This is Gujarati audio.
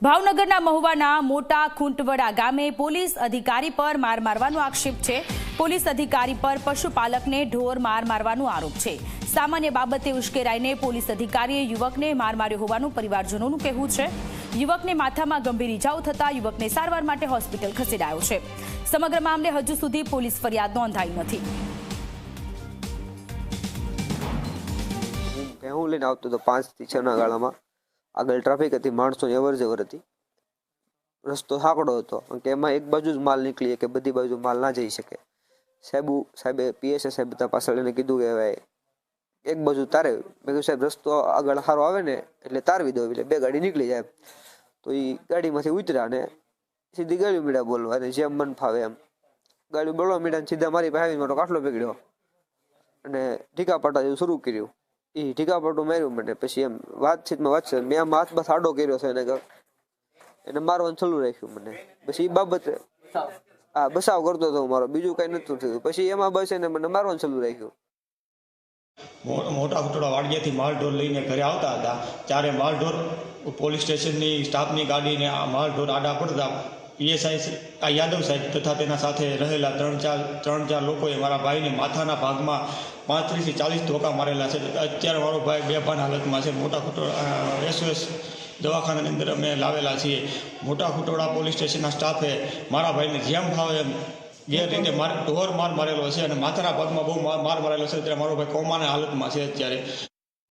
ભાવનગરના મહુવાના મોટા ખૂંટવડા ગામે પોલીસ અધિકારી પર માર મારવાનો આક્ષેપ છે। પોલીસ અધિકારી પર પશુપાલકને ઢોર માર મારવાનો આરોપ છે। સામાન્ય બાબતે ઉશ્કેરાઈને પોલીસ અધિકારીએ યુવકને માર માર્યો હોવાનું પરિવારજનોનું કહેવું છે। યુવકને માથામાં ગંભીર ઈજાઓ થતા યુવકને સારવાર માટે હોસ્પિટલ ખસેડાયો છે। સમગ્ર મામલે હજુ સુધી પોલીસ ફરિયાદ નોંધાઈ નથી। હું લઈને આવતો હતો 5 થી 6 ના ગાળામાં આગળ ટ્રાફિક હતી, માણસોની અવર જવર હતી, રસ્તો સાંકડો હતો કે એમાં એક બાજુ જ માલ નીકળી કે બધી બાજુ માલ ના જઈ શકે। સાહેબે પીએસએ સાહેબ બધા પાછળ એને કીધું કે ભાઈ એક બાજુ તારે, મેં કીધું સાહેબ રસ્તો આગળ સારો આવે ને એટલે તારવી દો એટલે 2 ગાડી નીકળી જાય। તો એ ગાડીમાંથી ઉતર્યા ને સીધી ગાડી મીડા બોલવા અને જેમ મન ફાવે એમ ગાડી બોલવા મીડા સીધા મારી પાસે મારો કાટલો પકડ્યો અને ઢીકાપાટા જેવું શરૂ કર્યું। એ ઢીકાપાટું માર્યું મને, પછી એમ વાતચીતમાં મેં આમ હાથમાં સાડો કર્યો છે એને મારવાનું ચાલુ રાખ્યું મને। પછી એ બાબતે બસાવ કરતો હતો મારો, બીજું કઈ નતું થયું। પછી એમાં બસ એને મને મારવાનું ચાલુ રાખ્યું। મોટા ખુટોડા વાડિયાથી માલઢોર લઈને ઘરે આવતા હતા ત્યારે માલઢોર પોલીસ સ્ટેશનની સ્ટાફની ગાડીને આ માલઢોર આડા પડતા પીએસઆઈ યાદવ સાહેબ તથા તેના સાથે રહેલા ત્રણ ચાર લોકોએ મારા ભાઈને માથાના ભાગમાં 35 થી 40 ધોકા મારેલા છે। અત્યારે મારો ભાઈ બેભાન હાલતમાં છે। મોટા ખુટોડા SOS દવાખાનાની અંદર અમે લાવેલા છીએ। મોટા ખુટોડા પોલીસ સ્ટેશનના સ્ટાફે મારા ભાઈને જેમ ફાવે એમ ગેરરીતે ઢોર માર મારેલો છે અને માથાના ભાગમાં બહુ માર મારેલો છે। ત્યારે મારો ભાઈ કોમાના હાલતમાં છે અત્યારે।